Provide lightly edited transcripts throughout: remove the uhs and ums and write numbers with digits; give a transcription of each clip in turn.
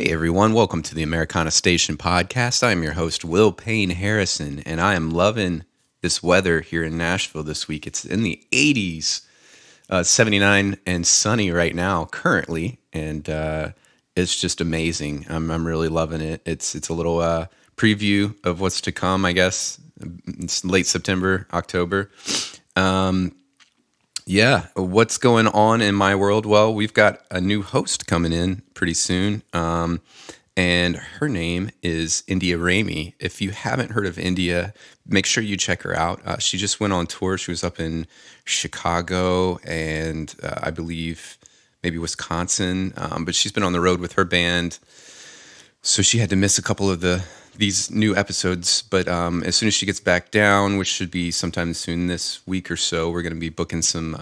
Hey everyone, welcome to the Americana Station podcast. I am your host, Will Payne Harrison, and I am loving this weather here in Nashville this week. It's in the 80s, 79 and sunny right now currently, and it's just amazing. I'm really loving it. It's a little preview of what's to come, I guess. It's late September, October. Yeah, what's going on in my world? Well, we've got a new host coming in pretty soon, and her name is India Ramey. If you haven't heard of India, make sure you check her out. She just went on tour. She was up in Chicago and I believe maybe Wisconsin, but she's been on the road with her band, so she had to miss a couple of these new episodes, but as soon as she gets back down, which should be sometime soon this week or so, we're going to be booking some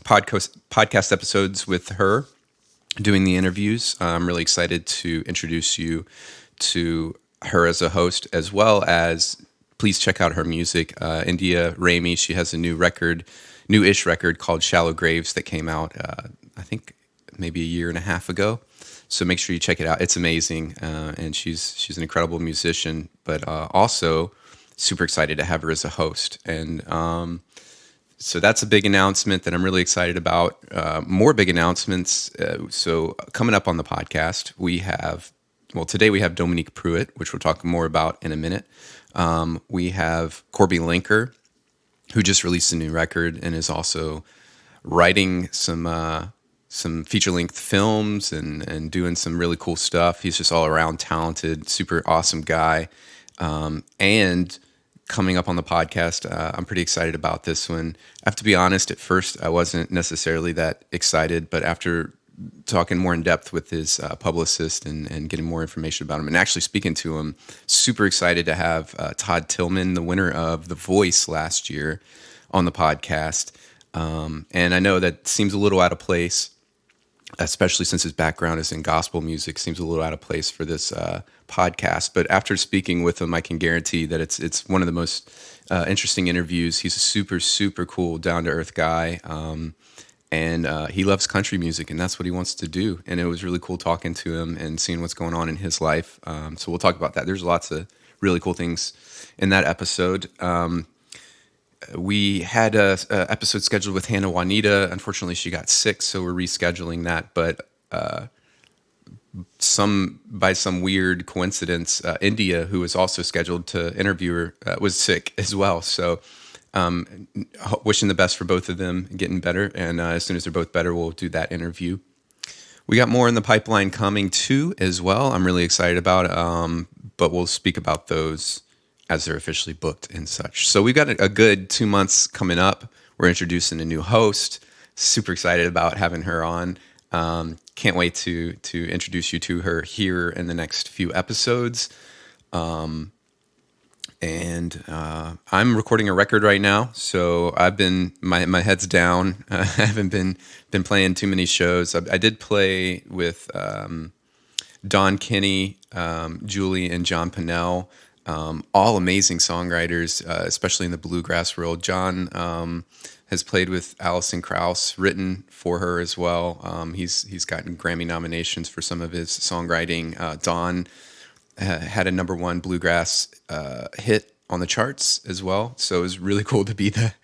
podcast episodes with her, doing the interviews. I'm really excited to introduce you to her as a host, as well as please check out her music. India Ramey, she has a new-ish record called Shallow Graves that came out, I think maybe a year and a half ago. So make sure you check it out. It's amazing, and she's an incredible musician, but also super excited to have her as a host. And so that's a big announcement that I'm really excited about. More big announcements. So coming up on the podcast, today we have Dominique Pruitt, which we'll talk more about in a minute. We have Corby Linker, who just released a new record and is also writing some feature-length films and doing some really cool stuff. He's just all around talented, super awesome guy. And coming up on the podcast, I'm pretty excited about this one. I have to be honest, at first I wasn't necessarily that excited, but after talking more in depth with his publicist and getting more information about him and actually speaking to him, super excited to have Todd Tillman, the winner of The Voice last year, on the podcast. And I know that seems a little out of place, especially since his background is in gospel music, seems a little out of place for this podcast. But after speaking with him, I can guarantee that it's one of the most interesting interviews. He's a super, super cool, down-to-earth guy, and he loves country music, and that's what he wants to do. And it was really cool talking to him and seeing what's going on in his life. So we'll talk about that. There's lots of really cool things in that episode. We had a episode scheduled with Juanita. Unfortunately, she got sick, so we're rescheduling that. But by some weird coincidence, India, who was also scheduled to interview her, was sick as well. So wishing the best for both of them, getting better. And as soon as they're both better, we'll do that interview. We got more in the pipeline coming too as well. I'm really excited about it, but we'll speak about those as they're officially booked and such. So we've got a good 2 months coming up. We're introducing a new host. Super excited about having her on. Can't wait to introduce you to her here in the next few episodes. And I'm recording a record right now, so I've been my head's down. I haven't been playing too many shows. I did play with Don Kenny, Julie, and John Pinnell. All amazing songwriters, especially in the bluegrass world. John has played with Alison Krauss, written for her as well. He's gotten Grammy nominations for some of his songwriting. Don had a #1 bluegrass hit on the charts as well, so it was really cool to be the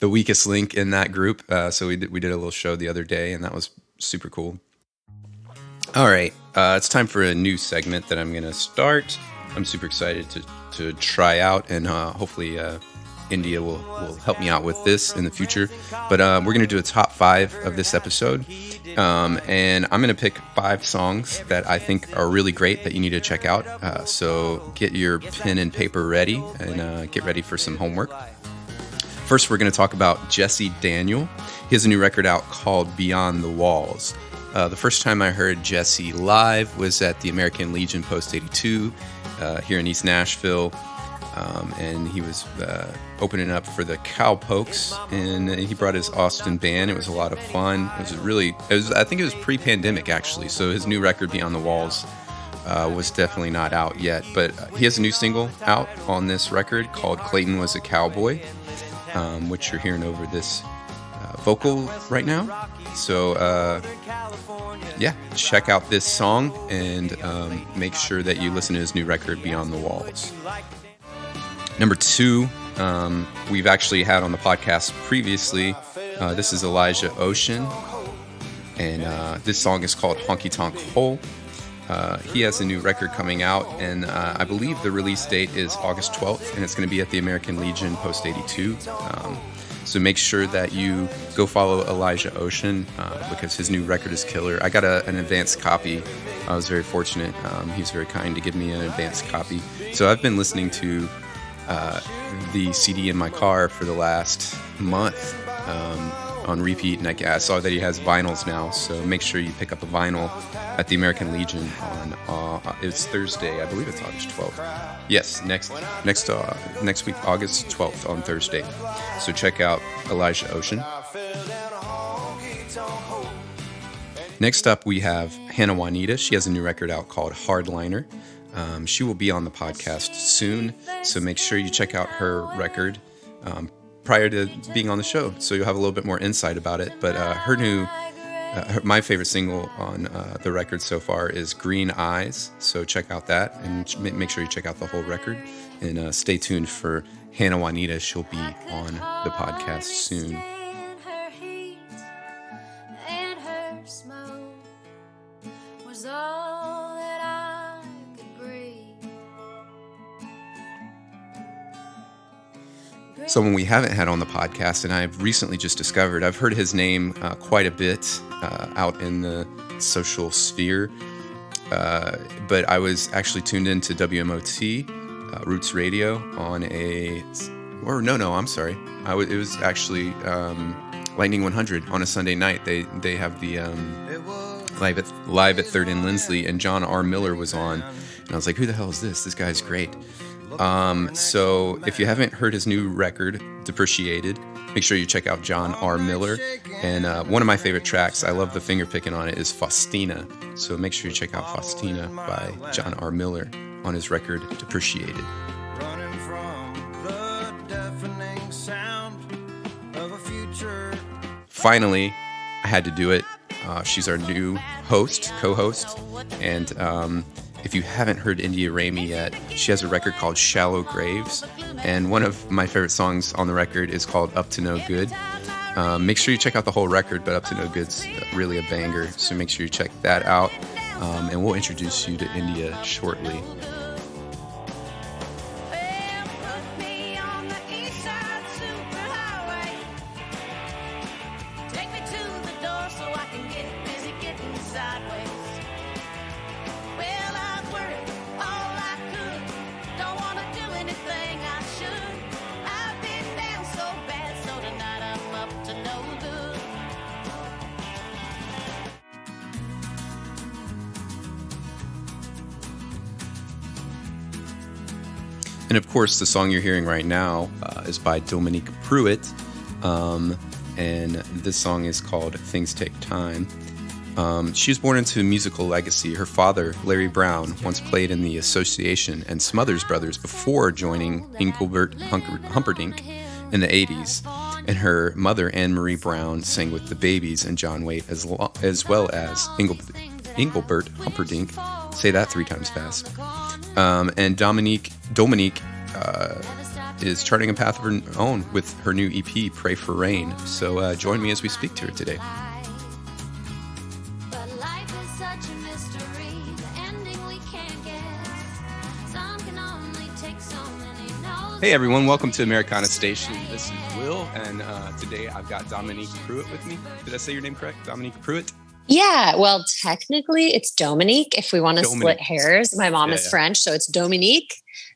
weakest link in that group. So we did a little show the other day, and that was super cool. All right, it's time for a new segment that I'm going to start. I'm super excited to try out, and hopefully India will help me out with this in the future. But we're going to do a top 5 of this episode, and I'm going to pick 5 songs that I think are really great that you need to check out. So get your pen and paper ready, and get ready for some homework. First, we're going to talk about Jesse Daniel. He has a new record out called Beyond the Walls. The first time I heard Jesse live was at the American Legion Post 82 here in East Nashville, and he was opening up for the Cowpokes, and he brought his Austin band. It was a lot of fun. I think it was pre-pandemic actually, so his new record Beyond the Walls was definitely not out yet, but he has a new single out on this record called Clayton Was a Cowboy, which you're hearing over this vocal right now. So yeah, check out this song and make sure that you listen to his new record, Beyond the Walls. Number 2, we've actually had on the podcast previously. This is Elijah Ocean, and this song is called Honky Tonk Hole. He has a new record coming out, and I believe the release date is August 12th, and it's going to be at the American Legion Post 82. So make sure that you go follow Elijah Ocean because his new record is killer. I got an advanced copy. I was very fortunate. He was very kind to give me an advanced copy. So I've been listening to the CD in my car for the last month on repeat, and I saw that he has vinyls now, so make sure you pick up a vinyl at the American Legion on it's Thursday, I believe it's August 12th. Yes, next week, August 12th on Thursday. So check out Elijah Ocean. Next up, we have Hannah Juanita. She has a new record out called Hardliner. She will be on the podcast soon, so make sure you check out her record prior to being on the show, so you'll have a little bit more insight about it. But her new, my favorite single on the record so far is Green Eyes, so check out that, and make sure you check out the whole record, and stay tuned for Hannah Juanita. She'll be on the podcast soon. Someone we haven't had on the podcast, and I've recently just discovered, I've heard his name quite a bit out in the social sphere, but I was actually tuned into WMOT, Roots Radio, on it was actually Lightning 100 on a Sunday night. They have the live at 3rd and Lindsley, and John R. Miller was on, and I was like, who the hell is this? This guy's great. So if you haven't heard his new record, Depreciated, make sure you check out John R. Miller. And one of my favorite tracks, I love the finger picking on it, is Faustina. So make sure you check out Faustina by John R. Miller on his record, Depreciated. Finally, I had to do it. She's our new co-host, and if you haven't heard India Ramey yet, she has a record called Shallow Graves, and one of my favorite songs on the record is called Up to No Good. Make sure you check out the whole record, but Up to No Good's really a banger, so make sure you check that out, and we'll introduce you to India shortly. And of course, the song you're hearing right now is by Dominique Pruitt, and this song is called Things Take Time. She was born into a musical legacy. Her father, Larry Brown, once played in the Association and Smothers Brothers before joining Engelbert Humperdinck in the 80s. And her mother, Anne Marie Brown, sang with the Babies and John Waite, as well as Engelbert Humperdinck. Say that 3 times fast. And Dominique is charting a path of her own with her new EP, Pray for Rain. So join me as we speak to her today. Hey everyone, welcome to Americana Station. This is Will, and today I've got Dominique Pruitt with me. Did I say your name correct? Dominique Pruitt? Yeah, well, technically it's Dominique if we want to split hairs. My mom is French, so it's Dominique,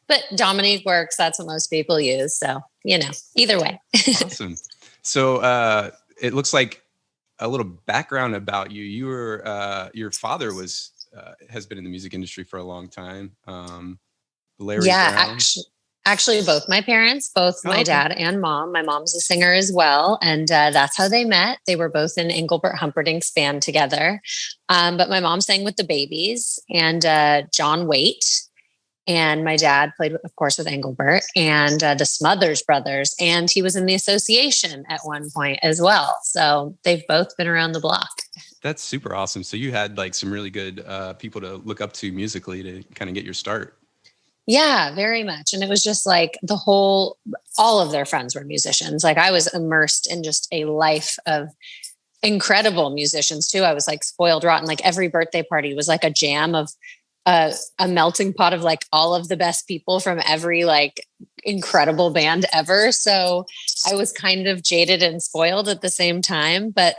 but Dominique works. That's what most people use. So, either way. Awesome. So it looks like a little background about you. You were, your father has been in the music industry for a long time. Larry Brown. Actually, both my parents, my dad and mom. My mom's a singer as well. And that's how they met. They were both in Engelbert Humperdinck's band together. But my mom sang with the Babies and John Waite. And my dad played, of course, with Engelbert and the Smothers Brothers. And he was in the Association at one point as well. So they've both been around the block. That's super awesome. So you had like some really good people to look up to musically to kind of get your start. Yeah, very much. And it was just like all of their friends were musicians. Like I was immersed in just a life of incredible musicians too. I was like spoiled rotten. Like every birthday party was like a jam of a melting pot of like all of the best people from every like incredible band ever. So I was kind of jaded and spoiled at the same time. But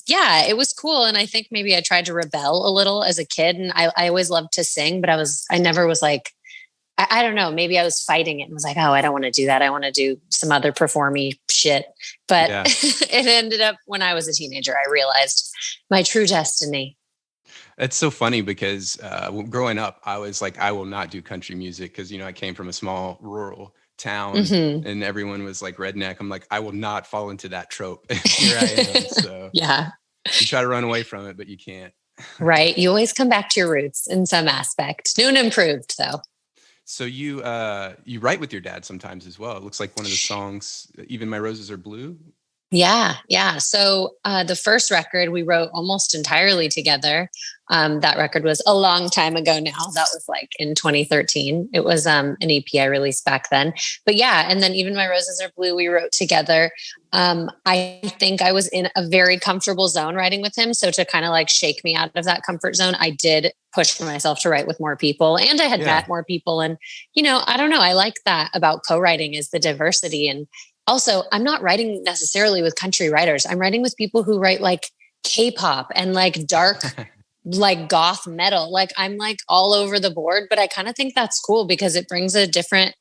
yeah, it was cool. And I think maybe I tried to rebel a little as a kid. And I always loved to sing, but I never was like, I don't know, maybe I was fighting it and was like, oh, I don't want to do that. I want to do some other performy shit. But yeah. It ended up when I was a teenager, I realized my true destiny. It's so funny because growing up, I was like, I will not do country music because, you know, I came from a small rural town and everyone was like redneck. I'm like, I will not fall into that trope. Here I am. So yeah, you try to run away from it, but you can't. Right. You always come back to your roots in some aspect. New and improved, though. So you write with your dad sometimes as well. It looks like one of the songs, Even My Roses Are Blue. Yeah. So the first record we wrote almost entirely together. That record was a long time ago now. That was like in 2013. It was an EP I released back then. But yeah, and then Even My Roses Are Blue, we wrote together. I think I was in a very comfortable zone writing with him. So to kind of like shake me out of that comfort zone, I did push myself to write with more people. And I had met more people. And, you know, I don't know. I like that about co-writing is the diversity. And also, I'm not writing necessarily with country writers. I'm writing with people who write like K-pop and like dark, like goth metal. Like I'm like all over the board, but I kind of think that's cool because it brings a different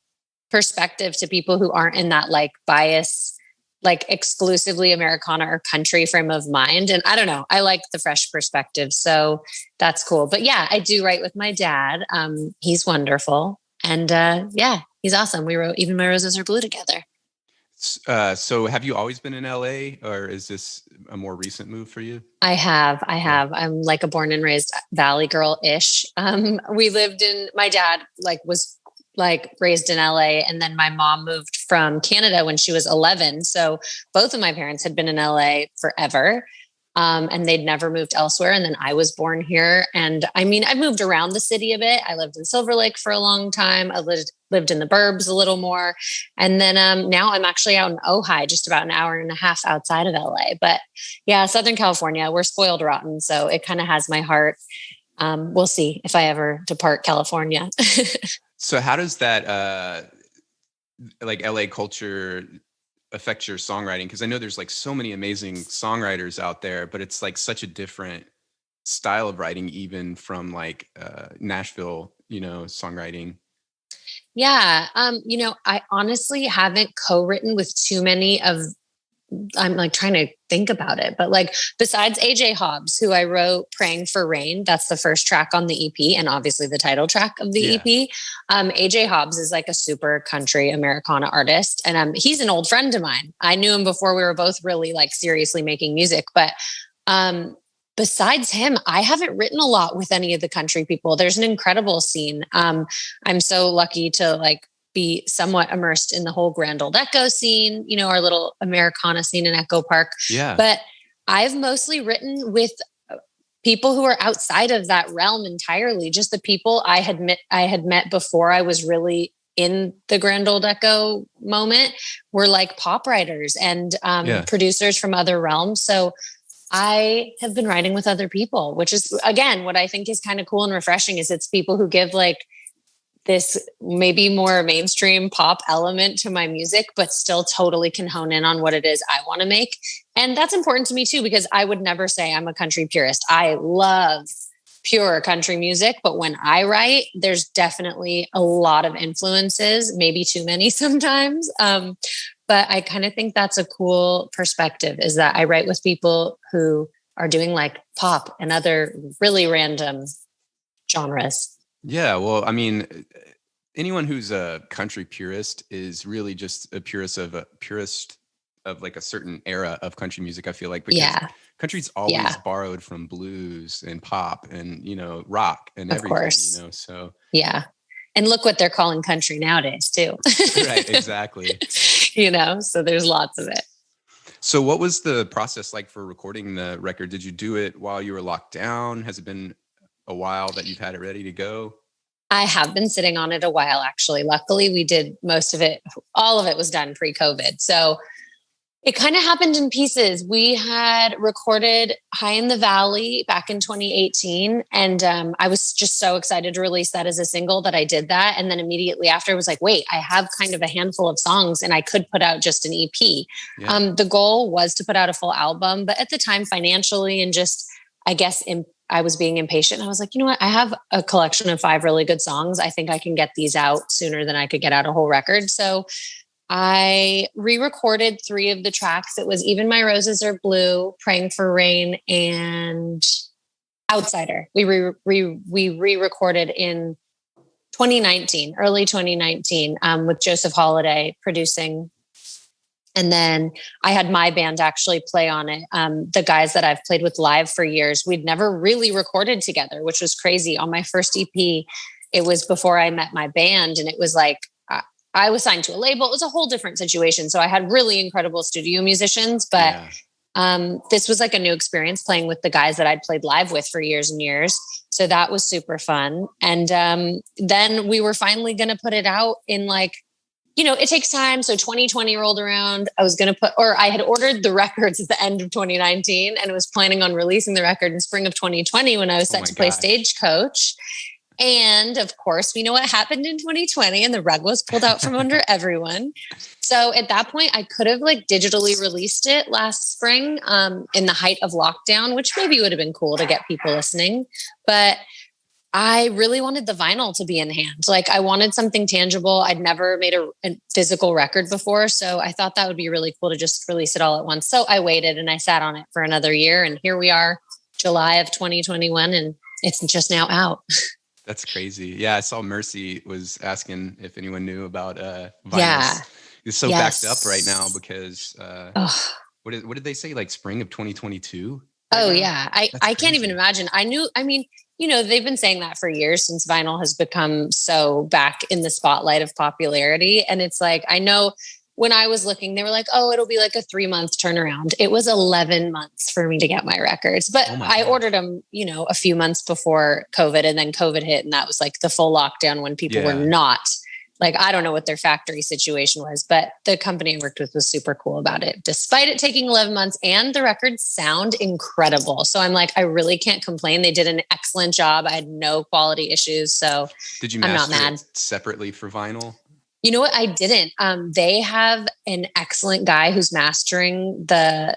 perspective to people who aren't in that like bias, like exclusively Americana or country frame of mind. And I don't know, I like the fresh perspective. So that's cool. But yeah, I do write with my dad. He's wonderful. And yeah, he's awesome. We wrote Even My Roses Are Blue together. So have you always been in LA or is this a more recent move for you? I have. I'm like a born and raised Valley girl-ish. My dad was raised in LA and then my mom moved from Canada when she was 11. So both of my parents had been in LA forever. And they'd never moved elsewhere. And then I was born here. And I mean, I moved around the city a bit. I lived in Silver Lake for a long time. I lived in the burbs a little more. And then now I'm actually out in Ojai, just about an hour and a half outside of LA. But yeah, Southern California, we're spoiled rotten. So it kind of has my heart. We'll see if I ever depart California. So how does that like LA culture affect your songwriting? Because I know there's like so many amazing songwriters out there, but it's like such a different style of writing, even from like Nashville, you know, songwriting. Yeah. You know, I honestly haven't co-written with too many I'm like trying to think about it, but like besides AJ Hobbs, who I wrote Praying for Rain, that's the first track on the EP and obviously the title track of the EP. AJ Hobbs is like a super country Americana artist. And he's an old friend of mine. I knew him before we were both really like seriously making music. But besides him, I haven't written a lot with any of the country people. There's an incredible scene. I'm so lucky to like be somewhat immersed in the whole Grand Old Echo scene, you know, our little Americana scene in Echo Park. Yeah. But I've mostly written with people who are outside of that realm entirely. Just the people I had met before I was really in the Grand Old Echo moment were like pop writers and producers from other realms. So I have been writing with other people, which is, again, what I think is kind of cool and refreshing is it's people who give like this maybe more mainstream pop element to my music, but still totally can hone in on what it is I want to make. And that's important to me too, because I would never say I'm a country purist. I love pure country music, but when I write, there's definitely a lot of influences, maybe too many sometimes. But I kind of think that's a cool perspective is that I write with people who are doing like pop and other really random genres. Yeah, well, I mean, anyone who's a country purist is really just a purist of like a certain era of country music, I feel like, because country's always borrowed from blues and pop and, you know, rock and everything, you know, so. Yeah. And look what they're calling country nowadays too. Right, exactly. So there's lots of it. So what was the process like for recording the record? Did you do it while you were locked down? Has it been a while that you've had it ready to go? I have been sitting on it a while, actually. Luckily, we did most of it. All of it was done pre-COVID. So it kind of happened in pieces. We had recorded High in the Valley back in 2018. And I was just so excited to release that as a single that I did that. And then immediately after, I was like, wait, I have kind of a handful of songs and I could put out just an EP. Yeah. The goal was to put out a full album. But at the time, financially and just, I guess, I was being impatient. I was like, you know what? I have a collection of 5 really good songs. I think I can get these out sooner than I could get out a whole record. So I re-recorded 3 of the tracks. It was Even My Roses Are Blue, Praying for Rain, and Outsider. We re-recorded in 2019, early 2019, with Joseph Holiday producing. And then I had my band actually play on it. The guys that I've played with live for years, we'd never really recorded together, which was crazy. On my first EP, it was before I met my band, and it was like, I was signed to a label. It was a whole different situation. So I had really incredible studio musicians, but this was like a new experience playing with the guys that I'd played live with for years and years. So that was super fun. And then we were finally going to put it out in it takes time. So 2020 rolled around. I had ordered the records at the end of 2019 and was planning on releasing the record in spring of 2020 when I was set to play Stagecoach. And of course, we know what happened in 2020 and the rug was pulled out from under everyone. So at that point, I could have digitally released it last spring in the height of lockdown, which maybe would have been cool to get people listening. But I really wanted the vinyl to be in hand. I wanted something tangible. I'd never made a physical record before. So I thought that would be really cool to just release it all at once. So I waited and I sat on it for another year. And here we are, July of 2021, and it's just now out. That's crazy. Yeah, I saw Mercy was asking if anyone knew about vinyls. Yeah. It's so backed up right now because what did they say? Spring of 2022? Oh, yeah. I can't even imagine. They've been saying that for years since vinyl has become so back in the spotlight of popularity. And it's I know when I was looking, they were like, oh, it'll be a 3-month turnaround. It was 11 months for me to get my records, but I ordered them, a few months before COVID, and then COVID hit. And that was the full lockdown when people were not I don't know what their factory situation was, but the company I worked with was super cool about it, despite it taking 11 months, and the records sound incredible. So I'm I really can't complain. They did an excellent job. I had no quality ishes. So did you master it separately for vinyl? You know what? I didn't. They have an excellent guy who's mastering their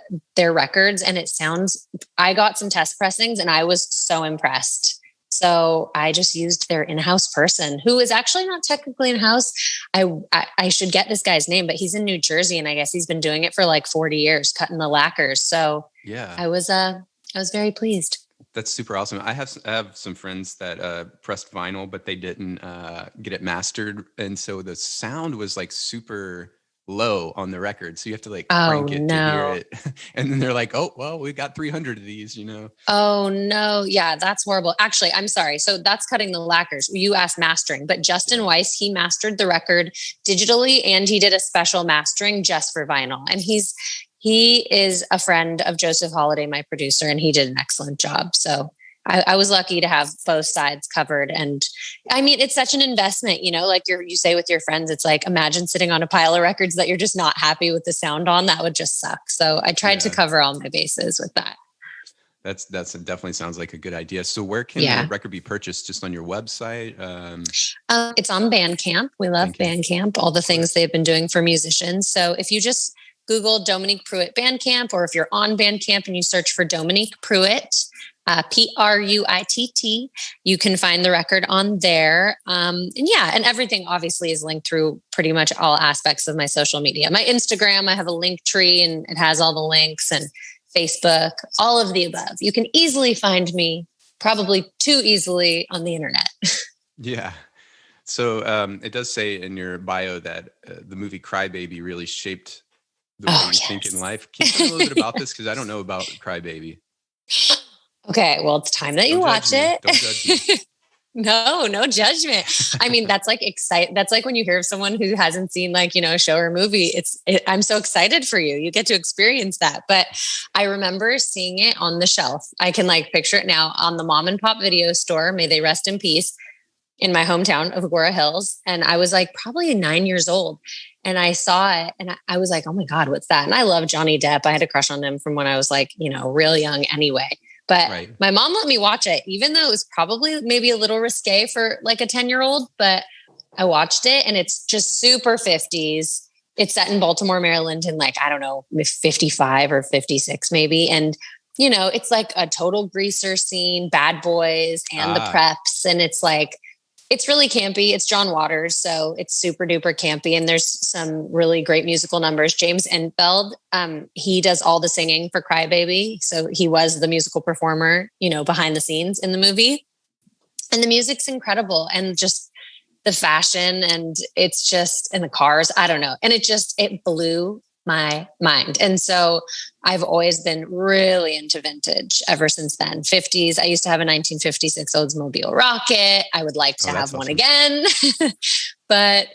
records, and it sounds, I got some test pressings and I was so impressed. So I just used their in-house person, who is actually not technically in-house. I should get this guy's name, but he's in New Jersey, and I guess he's been doing it for 40 years, cutting the lacquers. So yeah, I was very pleased. That's super awesome. I have some friends that pressed vinyl, but they didn't get it mastered, and so the sound was super low on the record. So you have to crank it to hear it, and then they're oh well, we got 300 of these, Oh no, yeah, that's horrible. Actually, I'm sorry. So that's cutting the lacquers. You asked mastering, but Justin Weiss, he mastered the record digitally, and he did a special mastering just for vinyl, and he is a friend of Joseph Holiday, my producer, and he did an excellent job. So I was lucky to have both sides covered. And it's such an investment, you say with your friends, it's imagine sitting on a pile of records that you're just not happy with the sound on. That would just suck. So I tried to cover all my bases with that. That's definitely sounds like a good idea. So where can the record be purchased? Just on your website? It's on Bandcamp. We love Bandcamp, all the things they've been doing for musicians. So if you just Google Dominique Pruitt Bandcamp, or if you're on Bandcamp and you search for Dominique Pruitt, Pruitt, you can find the record on there. And everything obviously is linked through pretty much all aspects of my social media. My Instagram, I have a link tree and it has all the links, and Facebook, all of the above. You can easily find me, probably too easily, on the internet. Yeah. So it does say in your bio that the movie Cry Baby really shaped the way you think in life. Can you tell me a little bit about this? Because I don't know about Cry Baby. Okay, well, it's time that you watch it. Don't judge me. No judgment. I mean, that's like That's like when you hear of someone who hasn't seen like, a show or movie, I'm so excited for you. You get to experience that. But I remember seeing it on the shelf. I can like picture it now on the mom and pop video store. May they rest in peace, in my hometown of Agoura Hills. And I was like probably 9 years old. And I saw it and I was like, oh my God, what's that? And I love Johnny Depp. I had a crush on him from when I was like, real young anyway. But my mom let me watch it, even though it was probably maybe a little risque for like a 10-year-old. But I watched it and it's just super 50s. It's set in Baltimore, Maryland in like, I don't know, 55 or 56 maybe. And, it's like a total greaser scene, Bad Boys and the Preps. And it's like, it's really campy. It's John Waters, so it's super duper campy. And there's some really great musical numbers. James Enfeld, he does all the singing for Cry Baby. So he was the musical performer, behind the scenes in the movie. And the music's incredible. And just the fashion, and it's just in the cars. I don't know. And it blew my mind. And so I've always been really into vintage ever since then. 50s. I used to have a 1956 Oldsmobile Rocket. I would like to have one again. But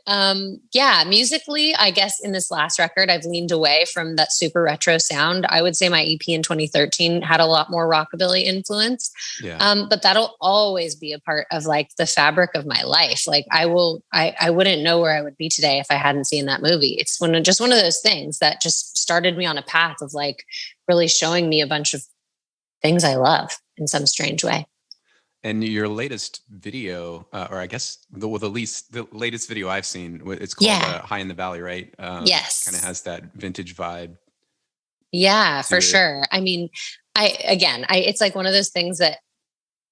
musically, I guess in this last record, I've leaned away from that super retro sound. I would say my EP in 2013 had a lot more rockabilly influence. Yeah. But that'll always be a part of like the fabric of my life. Like I wouldn't know where I would be today if I hadn't seen that movie. It's just one of those things that just started me on a path of like really showing me a bunch of things I love in some strange way. And your latest video, or I guess the latest video I've seen, it's called High in the Valley, right? Yes. Kind of has that vintage vibe. Yeah, for sure. I mean, it's like one of those things that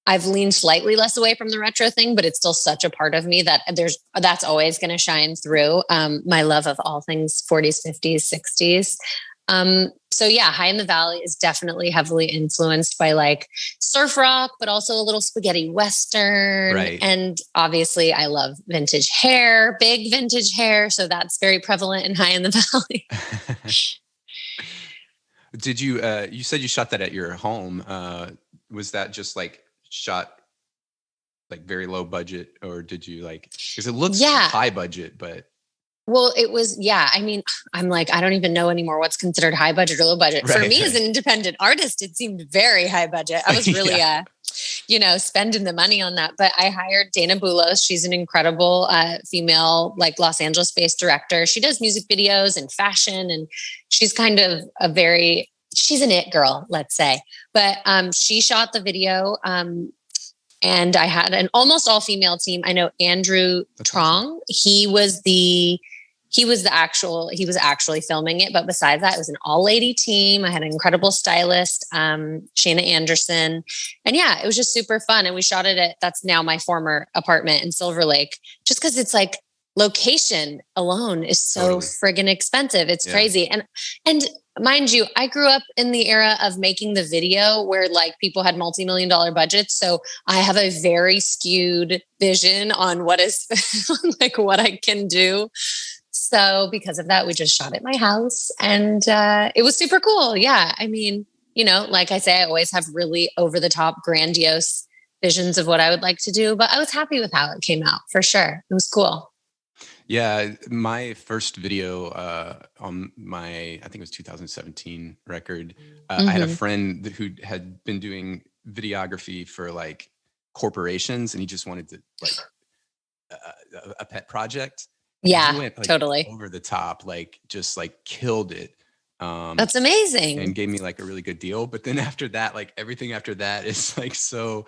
I've leaned slightly less away from the retro thing, but it's still such a part of me that that's always going to shine through. My love of all things 40s, 50s, 60s. So yeah, High in the Valley is definitely heavily influenced by like surf rock, but also a little spaghetti Western. Right. And obviously I love vintage hair, big vintage hair. So that's very prevalent in High in the Valley. Did you, you said you shot that at your home. Was that just like shot like very low budget, or did you like, because it looks high budget, but well, it was, I mean, I'm like, I don't even know anymore what's considered high budget or low budget. Right, for me as an independent artist, it seemed very high budget. I was really, spending the money on that. But I hired Dana Boulos. She's an incredible female, like Los Angeles-based director. She does music videos and fashion, and she's kind of she's an it girl, let's say. But she shot the video. And I had an almost all female team. I know Andrew Trong. He was actually filming it. But besides that, it was an all lady team. I had an incredible stylist, Shayna Anderson. And it was just super fun. And we shot it that's now my former apartment in Silver Lake, just because it's like location alone is so friggin' expensive. It's crazy. And mind you, I grew up in the era of making the video where like people had multi-million-dollar budgets. So I have a very skewed vision on what is like what I can do. So because of that, we just shot at my house, and it was super cool. Yeah. I mean, like I say, I always have really over the top, grandiose visions of what I would like to do, but I was happy with how it came out for sure. It was cool. Yeah, my first video on I think it was 2017 record, I had a friend who had been doing videography for like corporations, and he just wanted to like a pet project. Yeah, he went, like, totally over the top, like just like killed it. That's amazing. And gave me like a really good deal. But then after that, like everything after that is like so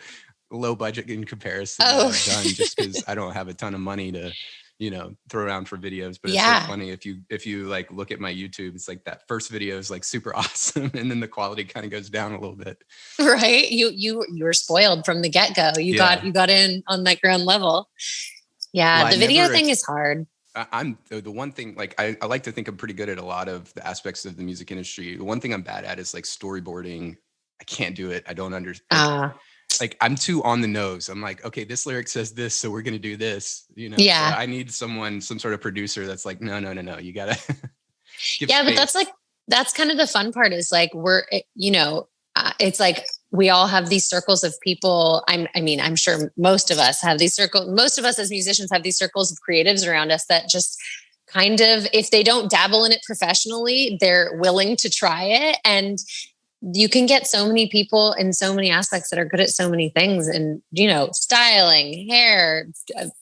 low budget in comparison to what I've done, just because I don't have a ton of money to throw around for videos. But it's so funny if you like look at my YouTube, it's like that first video is like super awesome, and then the quality kind of goes down a little bit. Right? You were spoiled from the get-go. You got in on that ground level. Yeah, well, the video thing is hard. I'm the one thing, like I like to think I'm pretty good at a lot of the aspects of the music industry. The one thing I'm bad at is like storyboarding. I can't do it. I don't understand. Like I'm too on the nose. I'm like, okay, this lyric says this, so we're going to do this, Yeah. So I need some sort of producer that's like, no. You gotta. But that's kind of the fun part is like, it's like we all have these circles of people. I'm sure most of us have these circles. Most of us as musicians have these circles of creatives around us that just kind of, if they don't dabble in it professionally, they're willing to try it. And you can get so many people in so many aspects that are good at so many things, and, you know, styling, hair,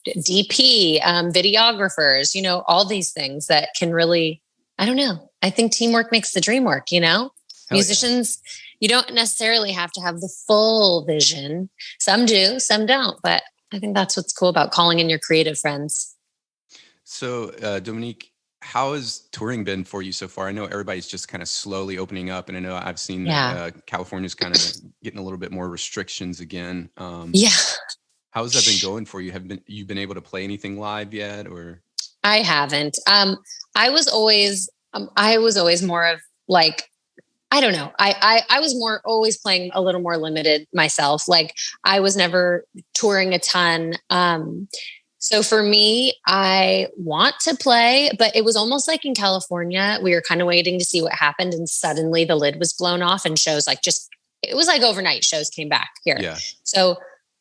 DP, videographers, you know, all these things that can really, I don't know. I think teamwork makes the dream work, you know? Hell Musicians, you don't necessarily have to have the full vision. Some do, some don't, but I think that's what's cool about calling in your creative friends. So, Dominique, how has touring been for you so far? I know everybody's just kind of slowly opening up, and I know I've seen that California's kind of getting a little bit more restrictions again. How has that been going for you? You been able to play anything live yet, or? I haven't. I was always more of like, I don't know. I was always playing a little more limited myself. Like, I was never touring a ton. So for me, I want to play, but it was almost like in California, we were kind of waiting to see what happened. And suddenly the lid was blown off and shows it was like overnight shows came back here. Yeah. So,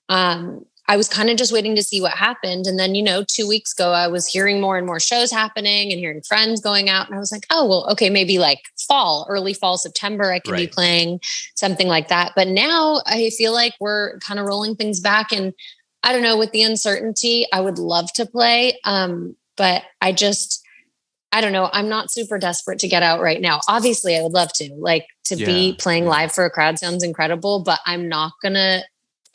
I was kind of just waiting to see what happened. And then, 2 weeks ago, I was hearing more and more shows happening and hearing friends going out. And I was like, oh, well, okay, maybe like early fall, September, I can be playing something like that. But now I feel like we're kind of rolling things back. And I don't know, with the uncertainty, I would love to play. But I don't know. I'm not super desperate to get out right now. Obviously, I would love to be playing live for a crowd sounds incredible, but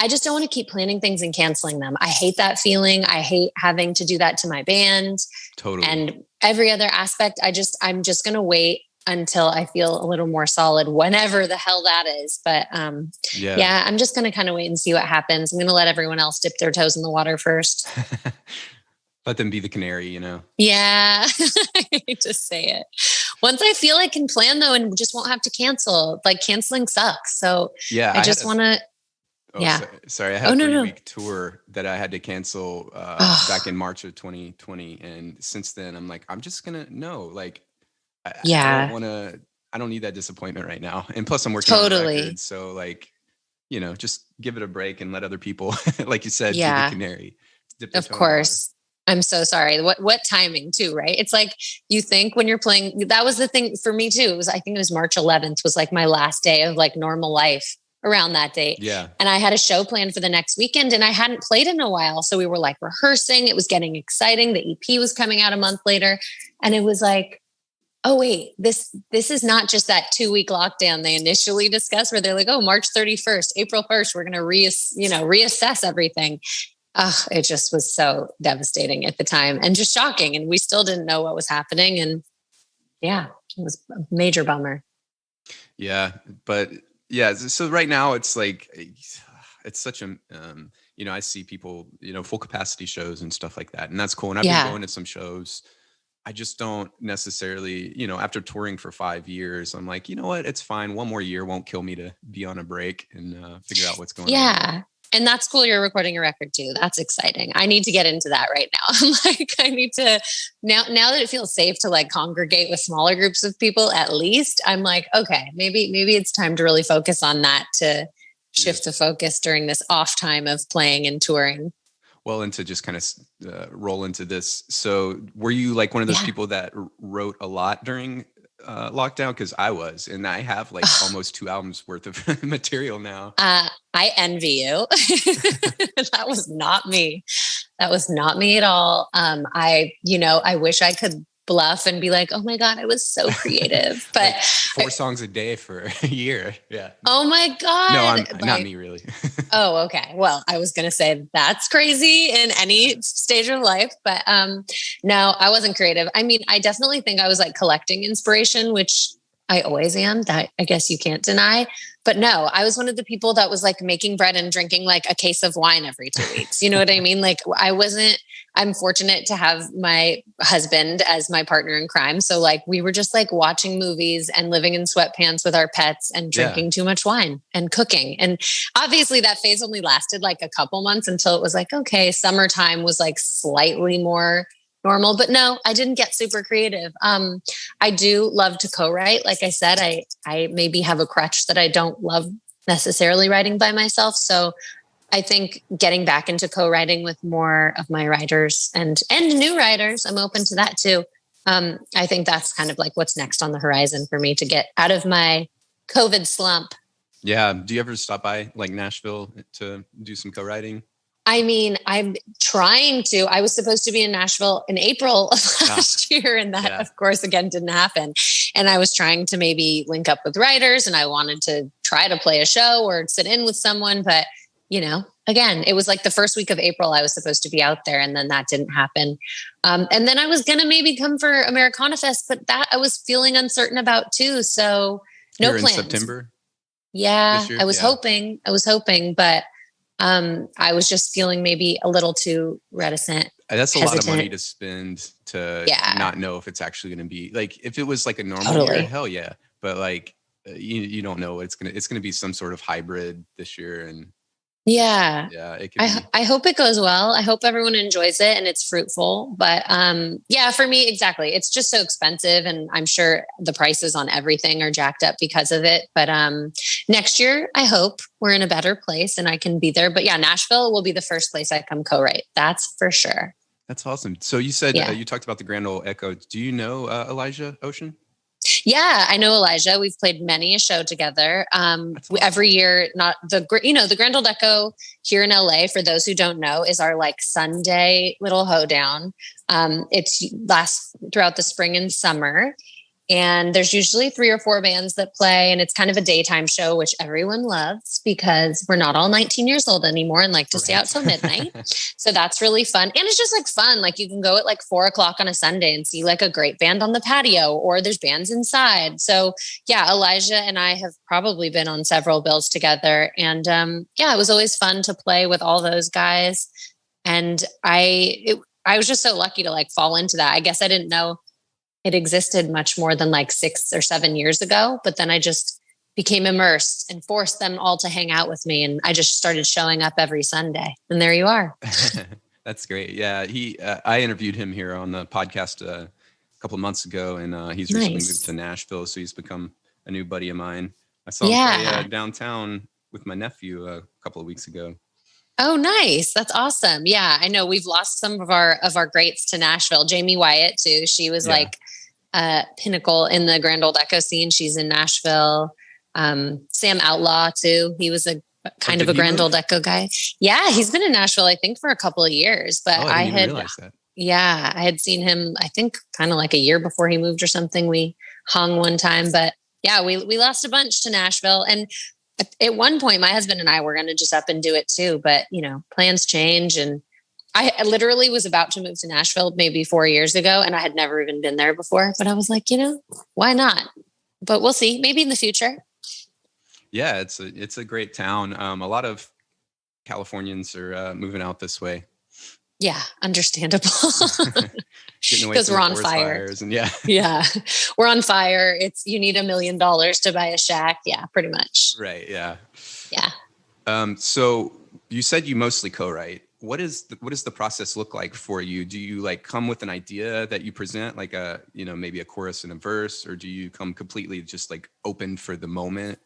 I just don't want to keep planning things and canceling them. I hate that feeling. I hate having to do that to my band. Totally. And every other aspect. I'm just going to wait until I feel a little more solid, whenever the hell that is. But I'm just going to kind of wait and see what happens. I'm going to let everyone else dip their toes in the water first. Let them be the canary, you know? Yeah. I hate to say it. Once I feel I can plan though, and just won't have to cancel, like canceling sucks. So I just want to, Sorry. I had a 3-week tour that I had to cancel back in March of 2020. And since then I'm like, I'm just going to I don't need that disappointment right now. And plus I'm working on a record. So like, just give it a break and let other people, like you said, be the canary. Of course. I'm so sorry. What timing too, right? It's like, you think when you're playing, that was the thing for me too. I think it was March 11th was like my last day of like normal life around that date. Yeah. And I had a show planned for the next weekend and I hadn't played in a while. So we were like rehearsing. It was getting exciting. The EP was coming out a month later. And it was like, oh wait, this is not just that 2-week lockdown they initially discussed where they're like, oh, March 31st, April 1st, we're going to reassess everything. It just was so devastating at the time and just shocking. And we still didn't know what was happening. And it was a major bummer. Yeah. But so right now it's like, it's such a, I see people, full capacity shows and stuff like that. And that's cool. And I've been going to some shows. I just don't necessarily, after touring for 5 years, I'm like, you know what? It's fine. One more year won't kill me to be on a break and figure out what's going on. Yeah. And that's cool. You're recording a record too. That's exciting. I need to get into that right now. I'm like, I need to now that it feels safe to like congregate with smaller groups of people, at least I'm like, okay, maybe it's time to really focus on that, to shift the focus during this off time of playing and touring. Well, and to just kind of roll into this. So were you like one of those people that wrote a lot during lockdown? Because I was, and I have like almost 2 albums worth of material now. I envy you. That was not me. That was not me at all. I wish I could bluff and be like, oh my God, I was so creative. But like 4 songs a day for a year. Yeah. Oh my God. No, not me really. Oh, okay. Well, I was going to say that's crazy in any stage of life, but no, I wasn't creative. I mean, I definitely think I was like collecting inspiration, which I always am. That I guess you can't deny. But no, I was one of the people that was like making bread and drinking like a case of wine every 2 weeks. You know what I mean? Like I'm fortunate to have my husband as my partner in crime. So like we were just like watching movies and living in sweatpants with our pets and drinking too much wine and cooking. And obviously that phase only lasted like a couple months until it was like, okay, summertime was like slightly more normal, but no, I didn't get super creative. I do love to co-write. Like I said, I maybe have a crutch that I don't love necessarily writing by myself. So I think getting back into co-writing with more of my writers and new writers, I'm open to that too. I think that's kind of like what's next on the horizon for me to get out of my COVID slump. Yeah. Do you ever stop by like Nashville to do some co-writing? I mean, I'm trying to. I was supposed to be in Nashville in April of last year, and that, of course, again, didn't happen. And I was trying to maybe link up with writers, and I wanted to try to play a show or sit in with someone. But, you know, again, it was like the first week of April I was supposed to be out there, and then that didn't happen. And then I was going to maybe come for Americana Fest, but that I was feeling uncertain about too. So no Here plans. In September? Yeah, I was hoping, but I was just feeling maybe a little too reticent. That's a lot of money to spend to not know if it's actually going to be like, if it was like a normal year, hell yeah. But like, you don't know what it's going to be some sort of hybrid this year. And I hope it goes well. I hope everyone enjoys it and it's fruitful. But for me, exactly. It's just so expensive, and I'm sure the prices on everything are jacked up because of it. But next year, I hope we're in a better place and I can be there. But yeah, Nashville will be the first place I come co-write. That's for sure. That's awesome. So you said you talked about the Grand Ole Echo. Do you know Elijah Ocean? Yeah, I know Elijah. We've played many a show together. Every year, the Grand Ole Echo here in LA, for those who don't know, is our like Sunday little hoedown. It's lasts throughout the spring and summer. And there's usually 3 or 4 bands that play, and it's kind of a daytime show, which everyone loves because we're not all 19 years old anymore and like to stay out till midnight. So that's really fun. And it's just like fun. Like you can go at like 4:00 on a Sunday and see like a great band on the patio, or there's bands inside. So yeah, Elijah and I have probably been on several bills together. And it was always fun to play with all those guys. And I was just so lucky to like fall into that. I guess I didn't know it existed much more than like 6 or 7 years ago. But then I just became immersed and forced them all to hang out with me. And I just started showing up every Sunday. And there you are. That's great. Yeah. I interviewed him here on the podcast a couple of months ago, and he's recently moved to Nashville. So he's become a new buddy of mine. I saw him play downtown with my nephew a couple of weeks ago. Oh, nice. That's awesome. Yeah, I know we've lost some of our greats to Nashville. Jamie Wyatt too. She was like pinnacle in the Grand Ole Echo scene. She's in Nashville. Sam Outlaw too. He was a kind of a Grand Ole Echo guy. Yeah, he's been in Nashville, I think, for a couple of years. But I didn't realize that. Yeah, I had seen him, I think, kind of like a year before he moved or something. We hung one time, but yeah, we lost a bunch to Nashville. And at one point, my husband and I were going to just up and do it too. But, plans change. And I literally was about to move to Nashville maybe 4 years ago, and I had never even been there before. But I was like, why not? But we'll see. Maybe in the future. Yeah, it's a great town. A lot of Californians are moving out this way. Yeah, understandable. Because we're on fire. Yeah, we're on fire. You need $1 million to buy a shack. Yeah, pretty much. Right. Yeah. Yeah. So you said you mostly co-write. What does the process look like for you? Do you like come with an idea that you present, like maybe a chorus and a verse, or do you come completely just like open for the moment?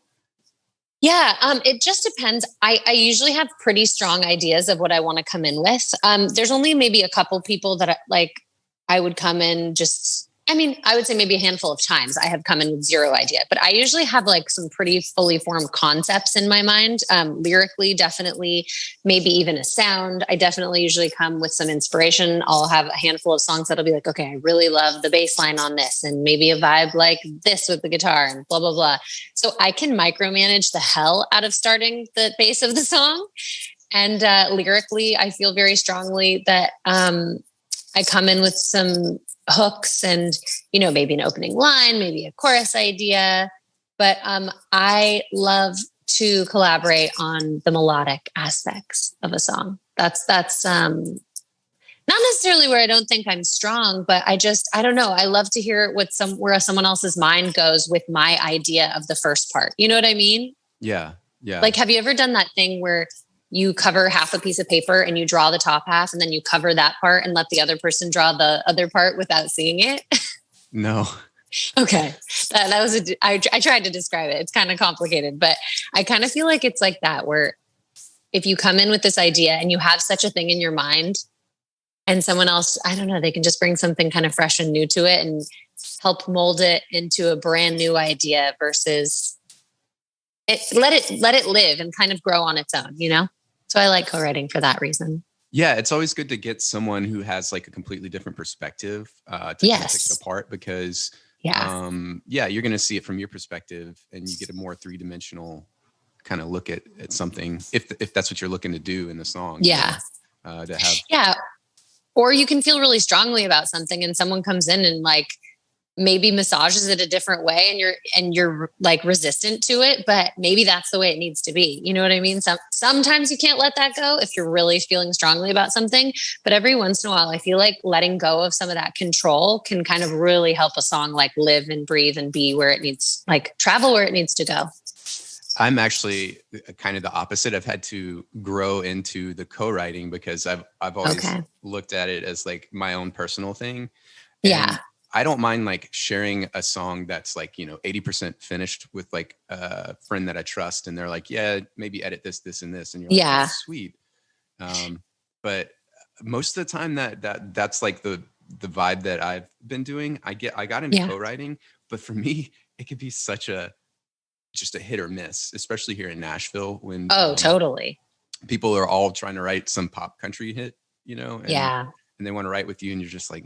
Yeah, it just depends. I usually have pretty strong ideas of what I want to come in with. There's only maybe a couple people that I would come in I would say maybe a handful of times I have come in with zero idea, but I usually have like some pretty fully formed concepts in my mind. Lyrically, definitely, maybe even a sound. I definitely usually come with some inspiration. I'll have a handful of songs that'll be like, okay, I really love the bass line on this, and maybe a vibe like this with the guitar and blah, blah, blah. So I can micromanage the hell out of starting the bass of the song. And lyrically, I feel very strongly that I come in with some hooks and, maybe an opening line, maybe a chorus idea. But I love to collaborate on the melodic aspects of a song. That's not necessarily where I don't think I'm strong, but I don't know. I love to hear where someone else's mind goes with my idea of the first part. You know what I mean? Yeah. Yeah. Like, have you ever done that thing where you cover half a piece of paper and you draw the top half, and then you cover that part and let the other person draw the other part without seeing it? No. Okay. That was I tried to describe it. It's kind of complicated, but I kind of feel like it's like that, where if you come in with this idea and you have such a thing in your mind and someone else, I don't know, they can just bring something kind of fresh and new to it and help mold it into a brand new idea versus let it live and kind of grow on its own, you know? So I like co-writing for that reason. Yeah, it's always good to get someone who has like a completely different perspective to kind of pick it apart, because you're going to see it from your perspective and you get a more three-dimensional kind of look at something if that's what you're looking to do in the song. Yeah. To have. Or you can feel really strongly about something and someone comes in and like maybe massages it a different way and you're like resistant to it, but maybe that's the way it needs to be. You know what I mean? Sometimes you can't let that go if you're really feeling strongly about something, but every once in a while, I feel like letting go of some of that control can kind of really help a song like live and breathe and be where it needs, like travel where it needs to go. I'm actually kind of the opposite. I've had to grow into the co-writing because I've always looked at it as like my own personal thing. And I don't mind like sharing a song that's like, 80% finished with like a friend that I trust. And they're like, yeah, maybe edit this, this, and this. And you're like, oh, sweet. But most of the time that's like the vibe that I've been doing. I got into co-writing, but for me, it could be just a hit or miss, especially here in Nashville when totally people are all trying to write some pop country hit, and they want to write with you and you're just like,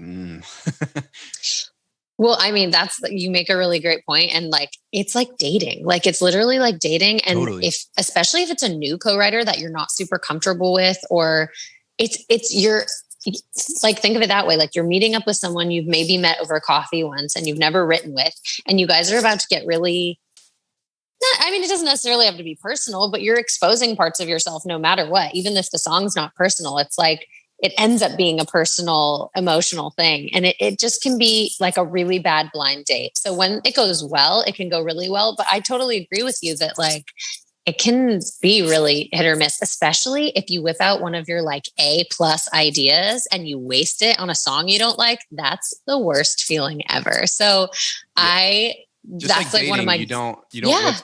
Well, I mean, you make a really great point. And like, it's like dating, like it's literally like dating. And especially if it's a new co-writer that you're not super comfortable with, or it's like, think of it that way. Like you're meeting up with someone you've maybe met over coffee once and you've never written with, and you guys are about to get really, it doesn't necessarily have to be personal, but you're exposing parts of yourself no matter what. Even if the song's not personal, it's like, it ends up being a personal, emotional thing. And it just can be like a really bad blind date. So when it goes well, it can go really well. But I totally agree with you that like, it can be really hit or miss, especially if you whip out one of your like A+ ideas and you waste it on a song you don't like. That's the worst feeling ever. So just that's like dating, one of my. You don't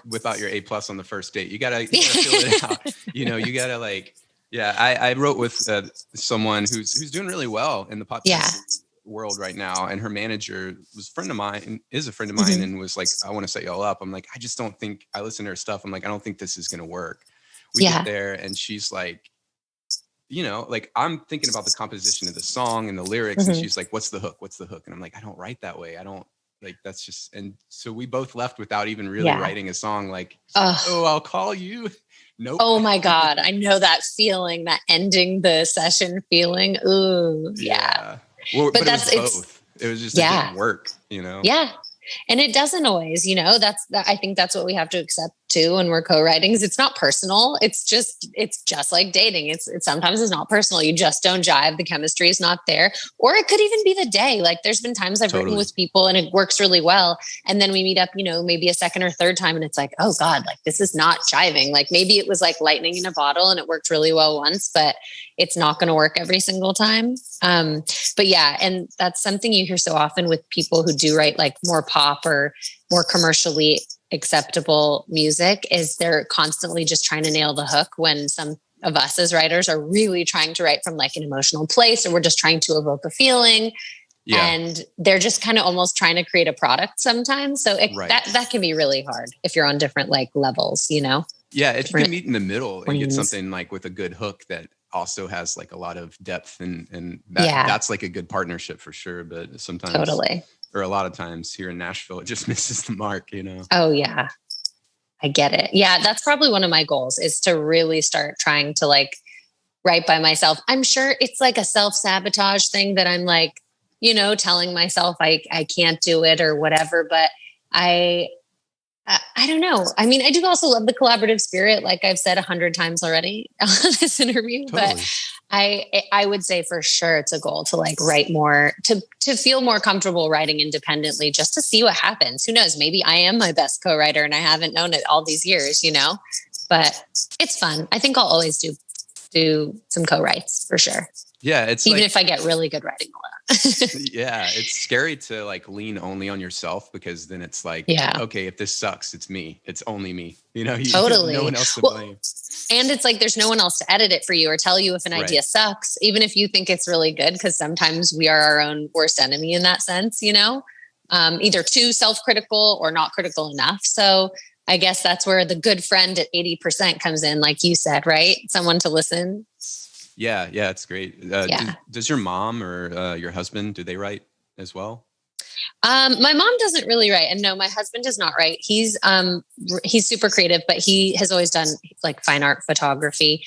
whip out your A+ on the first date. You gotta fill it out. You gotta like. Yeah, I wrote with someone who's doing really well in the pop world right now, and her manager is a friend of mine, and was like, "I want to set y'all up." I'm like, "I just don't think." I listen to her stuff. I'm like, "I don't think this is gonna work." We get there, and she's like, like I'm thinking about the composition of the song and the lyrics, and she's like, "What's the hook? What's the hook?" And I'm like, "I don't write that way. I don't." Like that's just, and so we both left without even really writing a song. Like, I'll call you. Nope. Oh my God. I know that feeling, that ending the session feeling. Ooh, yeah. Well, but that's both. It was just it didn't work, Yeah. And it doesn't always, I think that's what we have to accept too when we're co-writing, is it's not personal. It's just like dating. It's sometimes it's not personal. You just don't jive. The chemistry is not there. Or it could even be the day. Like there's been times I've written with people and it works really well. And then we meet up, maybe a second or third time and it's like, oh God, like this is not jiving. Like maybe it was like lightning in a bottle and it worked really well once, but it's not going to work every single time. But yeah, and that's something you hear so often with people who do write like more pop or more commercially acceptable music, is they're constantly just trying to nail the hook, when some of us as writers are really trying to write from like an emotional place, or we're just trying to evoke a feeling. And they're just kind of almost trying to create a product sometimes. So that can be really hard if you're on different like levels, Yeah. If you can meet in the middle and get something like with a good hook that also has like a lot of depth and that's like a good partnership for sure. But sometimes or a lot of times here in Nashville, it just misses the mark, Oh yeah. I get it. Yeah. That's probably one of my goals, is to really start trying to like write by myself. I'm sure it's like a self-sabotage thing that I'm like, telling myself I can't do it or whatever, but I don't know. I mean, I do also love the collaborative spirit, like I've said 100 times already on this interview, but I would say for sure it's a goal to like write more, to feel more comfortable writing independently, just to see what happens. Who knows? Maybe I am my best co-writer and I haven't known it all these years, but it's fun. I think I'll always do some co-writes for sure. Yeah. It's even if I get really good writing alone. Yeah, it's scary to like lean only on yourself, because then it's like, Yeah, okay, if this sucks, it's me. It's only me. You know, you have no totally. one else to Well, blame. and it's like there's no one else to edit it for you or tell you if an Right. idea sucks, even if you think it's really good, because sometimes we are our own worst enemy in that sense, either too self-critical or not critical enough. So I guess that's where the good friend at 80% comes in, like you said, right? Someone to listen. Yeah, it's great. Yeah. Does your mom or your husband, do they write as well? My mom doesn't really write, and no, my husband does not write. He's super creative, but he has always done like fine art photography.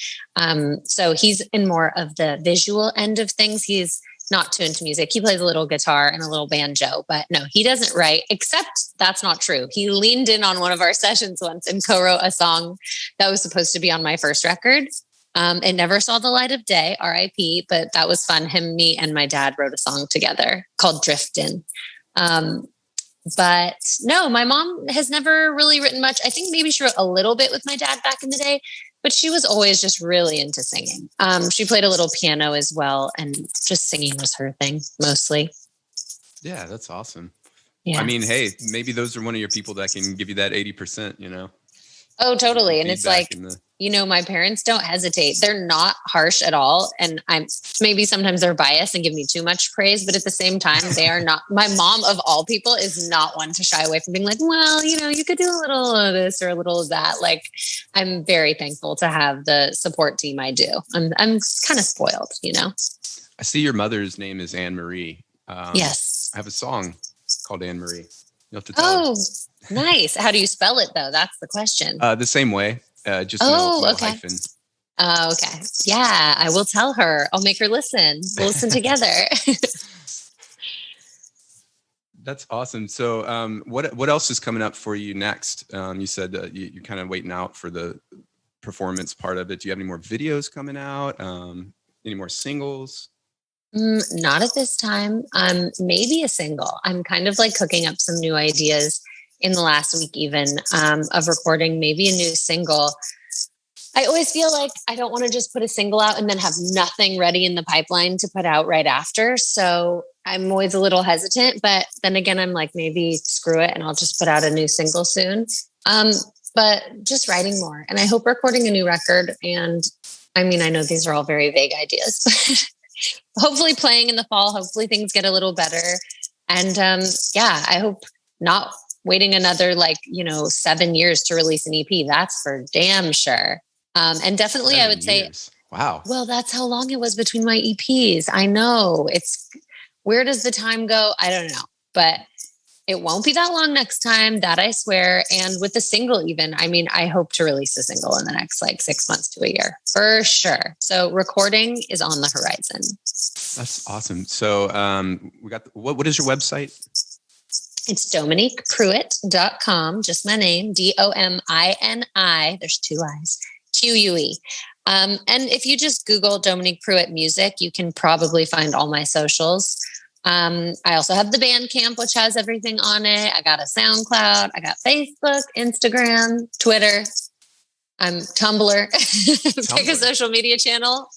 So he's in more of the visual end of things. He's not too into music. He plays a little guitar and a little banjo, but no, he doesn't write, except that's not true. He leaned in on one of our sessions once and co-wrote a song that was supposed to be on my first record. It never saw the light of day, RIP, but that was fun. Him, me, and my dad wrote a song together called Driftin'. But no, my mom has never really written much. I think maybe she wrote a little bit with my dad back in the day, but she was always just really into singing. She played a little piano as well, and just singing was her thing mostly. Yeah, that's awesome. Yeah. I mean, hey, maybe those are one of your people that can give you that 80%, Oh, totally. And it's like, the... my parents don't hesitate. They're not harsh at all. And maybe sometimes they're biased and give me too much praise, but at the same time, they are not. My mom of all people is not one to shy away from being like, well, you could do a little of this or a little of that. Like, I'm very thankful to have the support team I do. I'm kind of spoiled, I see your mother's name is Anne Marie. Yes. I have a song called Anne Marie. You'll have to tell her. Nice. How do you spell it though? That's the question. The same way. Just no okay. hyphen. Okay. Yeah, I will tell her. I'll make her listen. We'll listen together. That's awesome. So what else is coming up for you next? You said that you're kind of waiting out for the performance part of it. Do you have any more videos coming out? Any more singles? Not at this time. Maybe a single. I'm kind of like cooking up some new ideas in the last week even of recording maybe a new single. I always feel like I don't want to just put a single out and then have nothing ready in the pipeline to put out right after. So I'm always a little hesitant, but then again, I'm like, maybe screw it and I'll just put out a new single soon. But just writing more, and I hope recording a new record. And I mean, I know these are all very vague ideas, but hopefully playing in the fall, hopefully things get a little better. And I hope not waiting another 7 years to release an EP. That's for damn sure. And definitely 7 I would years. say, wow. Well, that's how long it was between my EPs. I know, it's, where does the time go? I don't know, but it won't be that long next time, that I swear. And with the single even, I mean, I hope to release a single in the next 6 months to a year for sure. So recording is on the horizon. That's awesome. So we got, what is your website? It's DominiquePruitt.com, just my name, Domini. There's 2 I's, QUE. And if you just Google Dominique Pruitt music, you can probably find all my socials. I also have the Bandcamp, which has everything on it. I got a SoundCloud. I got Facebook, Instagram, Twitter. I'm Tumblr. Pick a social media channel.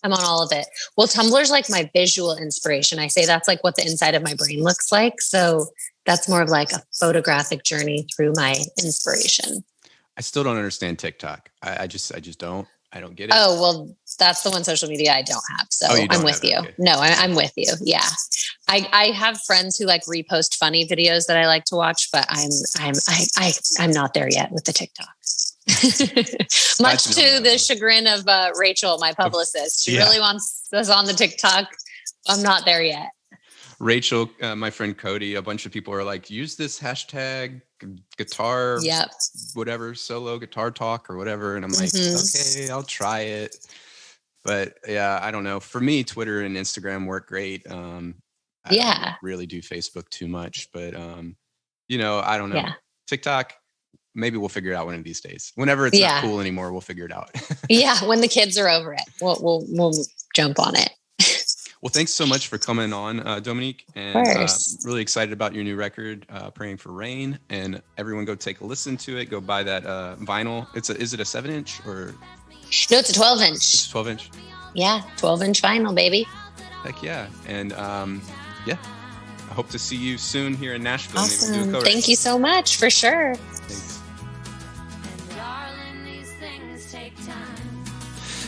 I'm on all of it. Well, Tumblr's like my visual inspiration. I say that's like what the inside of my brain looks like. So that's more of like a photographic journey through my inspiration. I still don't understand TikTok. I just don't. I don't get it. Oh, well, that's the one social media I don't have. So I'm with you. Okay. No, I'm with you. Yeah. I have friends who like repost funny videos that I like to watch, but I'm not there yet with the TikTok. Much to the chagrin of Rachel, my publicist. She really wants us on the TikTok. I'm not there yet. Rachel, my friend Cody, a bunch of people are like, use this hashtag guitar, whatever, solo guitar talk or whatever. And I'm like, okay, I'll try it. But yeah, I don't know. For me, Twitter and Instagram work great. I don't really do Facebook too much, but I don't know. TikTok, maybe we'll figure it out one of these days. Whenever it's not cool anymore, we'll figure it out. When the kids are over it, we'll jump on it. Well, thanks so much for coming on, Dominique. And really excited about your new record, Praying for Rain. And everyone go take a listen to it. Go buy that vinyl. Is it a 7-inch or? No, it's a 12-inch. It's a 12-inch? Yeah, 12-inch vinyl, baby. Heck yeah. And yeah, I hope to see you soon here in Nashville. Awesome. Thank you so much, for sure. Thanks.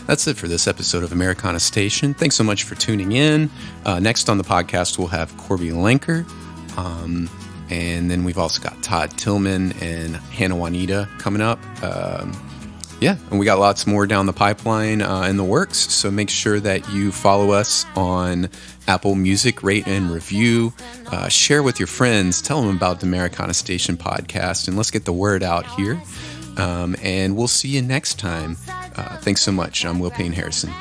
That's it for this episode of Americana Station. Thanks so much for tuning in. Next on the podcast, we'll have Corby Lenker. And then we've also got Todd Tillman and Hannah Juanita coming up. Yeah, and we got lots more down the pipeline in the works. So make sure that you follow us on Apple Music, rate and review. Share with your friends. Tell them about the Americana Station podcast. And let's get the word out here. And we'll see you next time. Thanks so much. I'm Will Payne Harrison.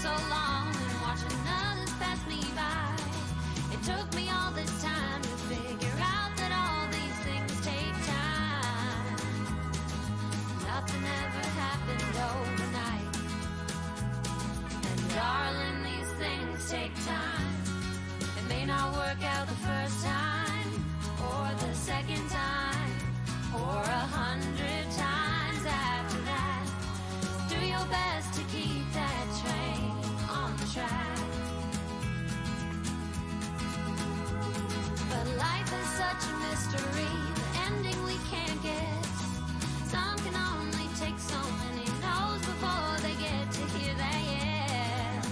So long and watching others pass me by. It took me all this time to figure out that all these things take time. Nothing ever happened overnight. And darling, these things take time. It may not work out the first time, or the second time, or 100 times after that. Do your best to keep that train on the track. But life is such a mystery, the ending we can't guess. Some can only take so many no's before they get to hear that yes.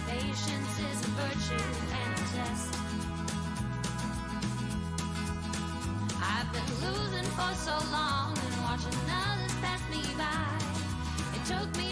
Patience is a virtue and a test. I've been losing for so long and watching others pass me by. It took me